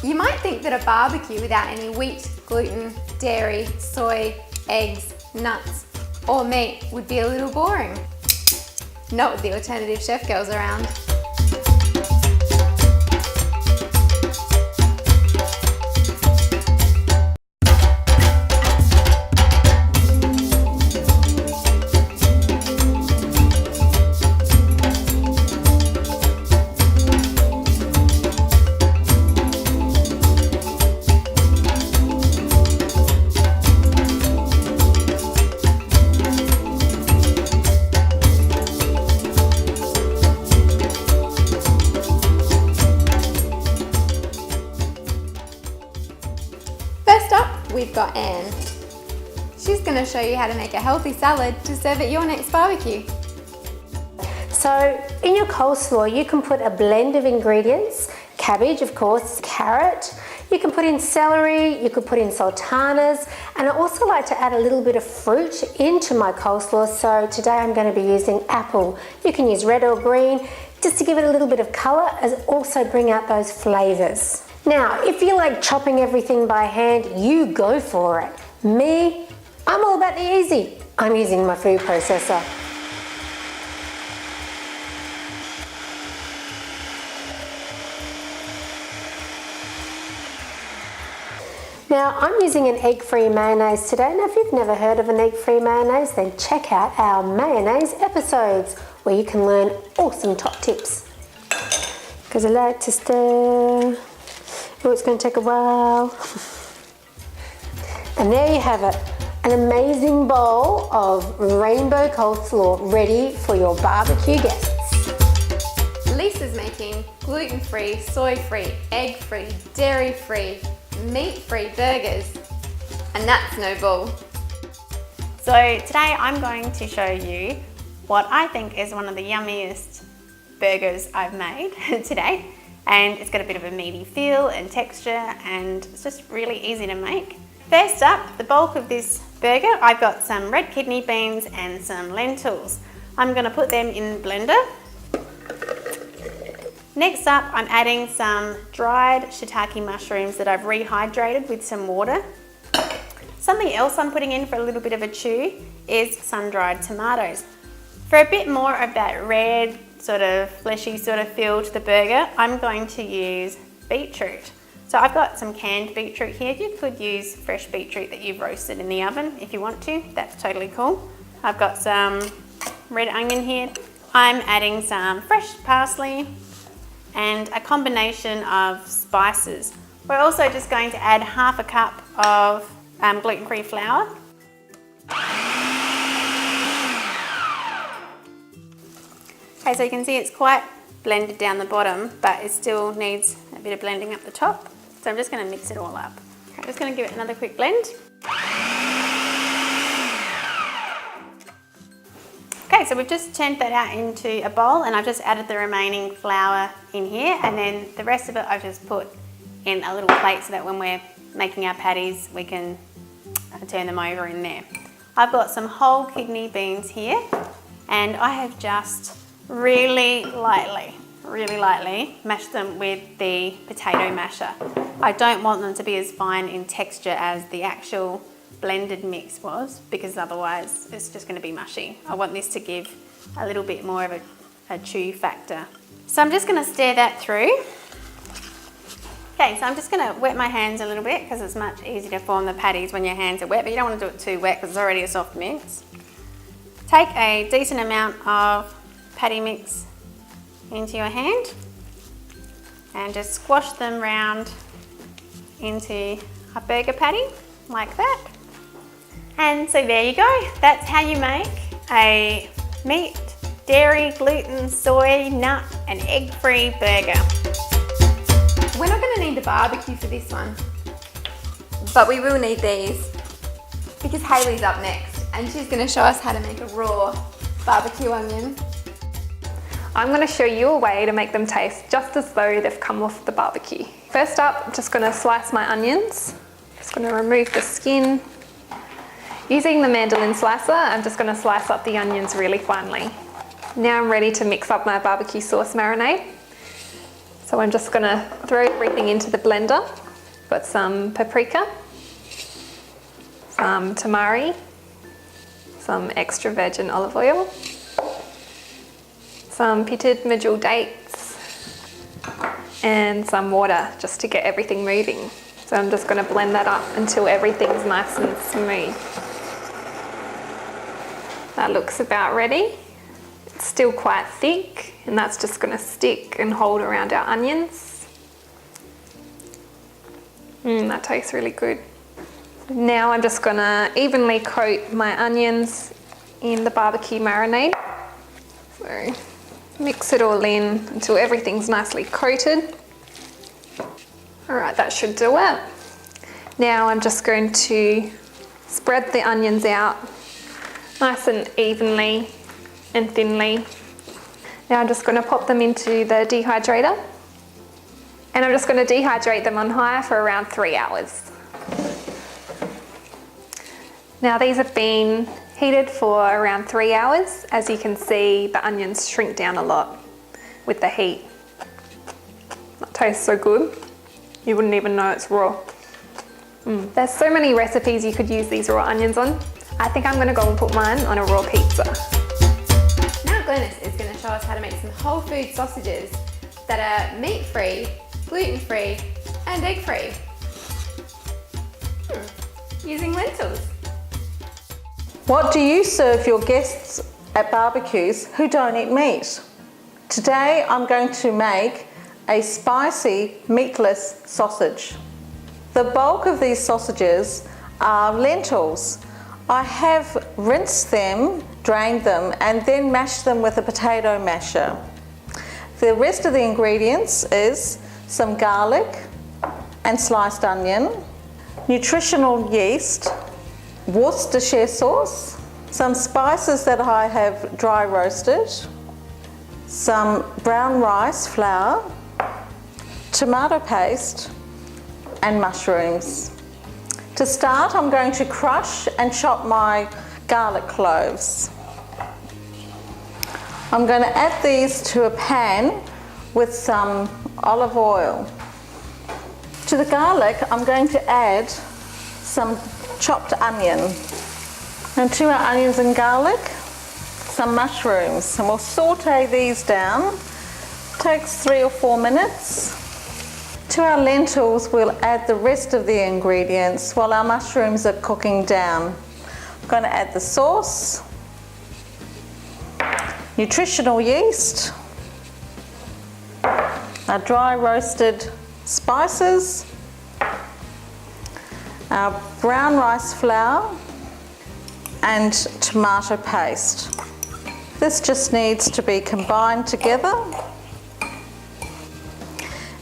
You might think that a barbecue without any wheat, gluten, dairy, soy, eggs, nuts, or meat would be a little boring. Not with the alternative chef girls around. We've got Anne. She's going to show you how to make a healthy salad to serve at your next barbecue. So in your coleslaw you can put a blend of ingredients, cabbage of course, carrot, you can put in celery, you could put in sultanas, and I also like to add a little bit of fruit into my coleslaw. So today I'm going to be using apple. You can use red or green just to give it a little bit of colour and also bring out those flavours. Now, if you like chopping everything by hand, you go for it. Me, I'm all about the easy. I'm using my food processor. Now, I'm using an egg-free mayonnaise today. Now, if you've never heard of an egg-free mayonnaise, then check out our mayonnaise episodes where you can learn awesome top tips. Because I like to stir. Oh, it's going to take a while. And there you have it, an amazing bowl of rainbow coleslaw ready for your barbecue guests. Lisa's making gluten-free, soy-free, egg-free, dairy-free, meat-free burgers, and that's no bull. So today I'm going to show you what I think is one of the yummiest burgers I've made today. And it's got a bit of a meaty feel and texture, and it's just really easy to make. First up, the bulk of this burger, I've got some red kidney beans and some lentils. I'm going to put them in the blender. Next up, I'm adding some dried shiitake mushrooms that I've rehydrated with some water. Something else I'm putting in for a little bit of a chew is sun-dried tomatoes. For a bit more of that red, sort of fleshy sort of feel to the burger, I'm going to use beetroot. So I've got some canned beetroot here. You could use fresh beetroot that you've roasted in the oven if you want to. That's totally cool. I've got some red onion here. I'm adding some fresh parsley and a combination of spices. We're also just going to add half a cup of gluten-free flour. Okay, so you can see it's quite blended down the bottom, but it still needs a bit of blending up the top. So I'm just going to mix it all up. I'm just going to give it another quick blend. Okay, so we've just turned that out into a bowl, and I've just added the remaining flour in here, and then the rest of it I've just put in a little plate so that when we're making our patties we can turn them over in there. I've got some whole kidney beans here, and I have just really lightly mash them with the potato masher. I don't want them to be as fine in texture as the actual blended mix was, because otherwise it's just going to be mushy. I want this to give a little bit more of a chew factor. So I'm just going to stir that through. Okay, so I'm just going to wet my hands a little bit because it's much easier to form the patties when your hands are wet, but you don't want to do it too wet because it's already a soft mix. Take a decent amount of patty mix into your hand and just squash them round into a burger patty like that. And so there you go. That's how you make a meat, dairy, gluten, soy, nut and egg-free burger. We're not going to need the barbecue for this one, but we will need these because Hayley's up next and she's going to show us how to make a raw barbecue onion. I'm going to show you a way to make them taste just as though they've come off the barbecue. First up, I'm just going to slice my onions. Just going to remove the skin. Using the mandolin slicer, I'm just going to slice up the onions really finely. Now I'm ready to mix up my barbecue sauce marinade. So I'm just gonna throw everything into the blender. Got some paprika, some tamari, some extra virgin olive oil, some pitted medjool dates, and some water just to get everything moving. So I'm just going to blend that up until everything's nice and smooth. That looks about ready. It's still quite thick, and that's just going to stick and hold around our onions. That tastes really good. Now I'm just going to evenly coat my onions in the barbecue marinade. So mix it all in until everything's nicely coated. All right, that should do it. Now I'm just going to spread the onions out nice and evenly and thinly. Now I'm just going to pop them into the dehydrator, and I'm just going to dehydrate them on high for around 3 hours. Now these have been heated for around 3 hours. As you can see, the onions shrink down a lot with the heat. That tastes so good. You wouldn't even know it's raw. There's so many recipes you could use these raw onions on. I think I'm gonna go and put mine on a raw pizza. Now Glenys is going to show us how to make some whole food sausages that are meat-free, gluten-free and egg-free. Using lentils. What do you serve your guests at barbecues who don't eat meat? Today I'm going to make a spicy meatless sausage. The bulk of these sausages are lentils. I have rinsed them, drained them, and then mashed them with a potato masher. The rest of the ingredients is some garlic and sliced onion, nutritional yeast, Worcestershire sauce, some spices that I have dry roasted, some brown rice flour, tomato paste, and mushrooms. To start, I'm going to crush and chop my garlic cloves. I'm going to add these to a pan with some olive oil. To the garlic, I'm going to add some chopped onion. And to our onions and garlic, some mushrooms. And we'll saute these down. Takes 3 or 4 minutes. To our lentils, we'll add the rest of the ingredients while our mushrooms are cooking down. I'm going to add the sauce, nutritional yeast, our dry roasted spices, our brown rice flour, and tomato paste. This just needs to be combined together.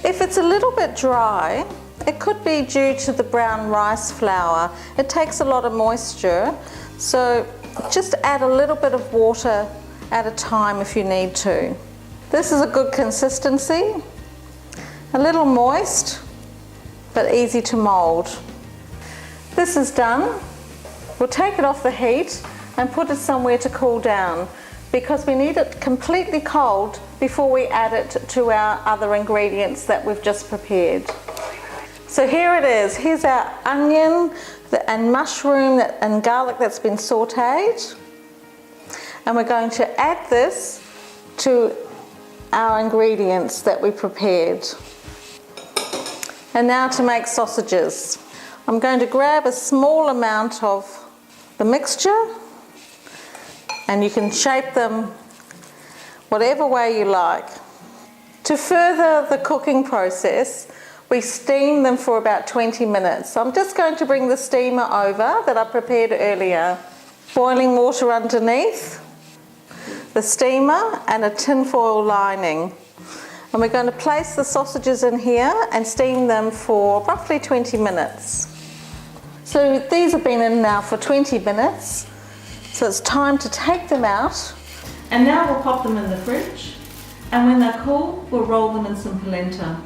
If it's a little bit dry, it could be due to the brown rice flour. It takes a lot of moisture, so just add a little bit of water at a time if you need to. This is a good consistency, a little moist, but easy to mould. This is done. We'll take it off the heat and put it somewhere to cool down, because we need it completely cold before we add it to our other ingredients that we've just prepared. So here it is. Here's our onion and mushroom and garlic that's been sauteed. And we're going to add this to our ingredients that we prepared. And now to make sausages. I'm going to grab a small amount of the mixture, and you can shape them whatever way you like. To further the cooking process, we steam them for about 20 minutes. So I'm just going to bring the steamer over that I prepared earlier. Boiling water underneath, the steamer and a tinfoil lining. And we're going to place the sausages in here and steam them for roughly 20 minutes. So these have been in now for 20 minutes. So it's time to take them out. And now we'll pop them in the fridge. And when they're cool, we'll roll them in some polenta.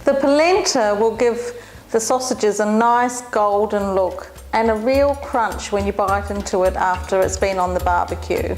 The polenta will give the sausages a nice golden look and a real crunch when you bite into it after it's been on the barbecue.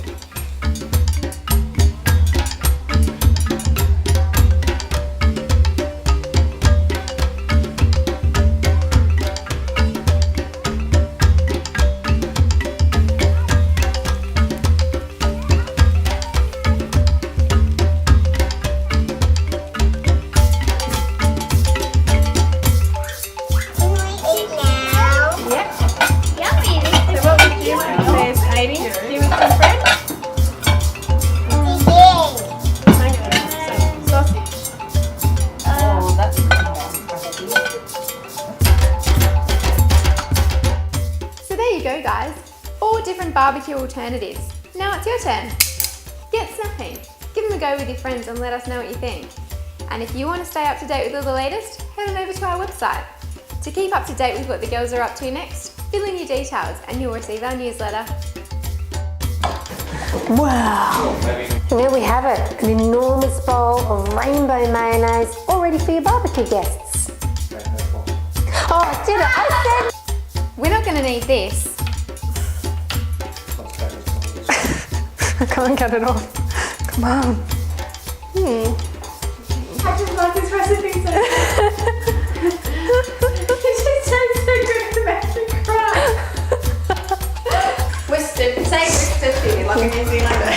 different barbecue alternatives. Now it's your turn. Get snapping. Give them a go with your friends and let us know what you think. And if you want to stay up to date with all the latest, head on over to our website. To keep up to date with what the girls are up to next, fill in your details and you'll receive our newsletter. Wow! And there we have it, an enormous bowl of rainbow mayonnaise all ready for your barbecue guests. Oh, I did it! I said... We're not going to need this. I can't get it off. Come on. I just love this recipe so much. It just tastes so good to make me cry. Worcester, say Worcestershire like a New Zealander.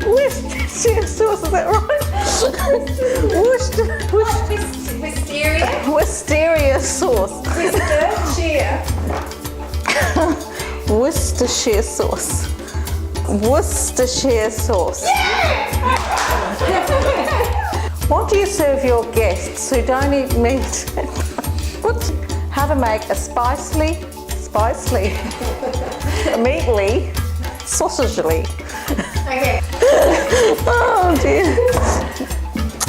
Worcestershire sauce, is that right? Wisteria. Wisteria sauce. Worcestershire sauce. Worcestershire sauce. What do you serve your guests who don't eat meat? How to make a spicely, meatly, sausagely. Okay. Oh dear.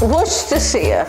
Worcestershire.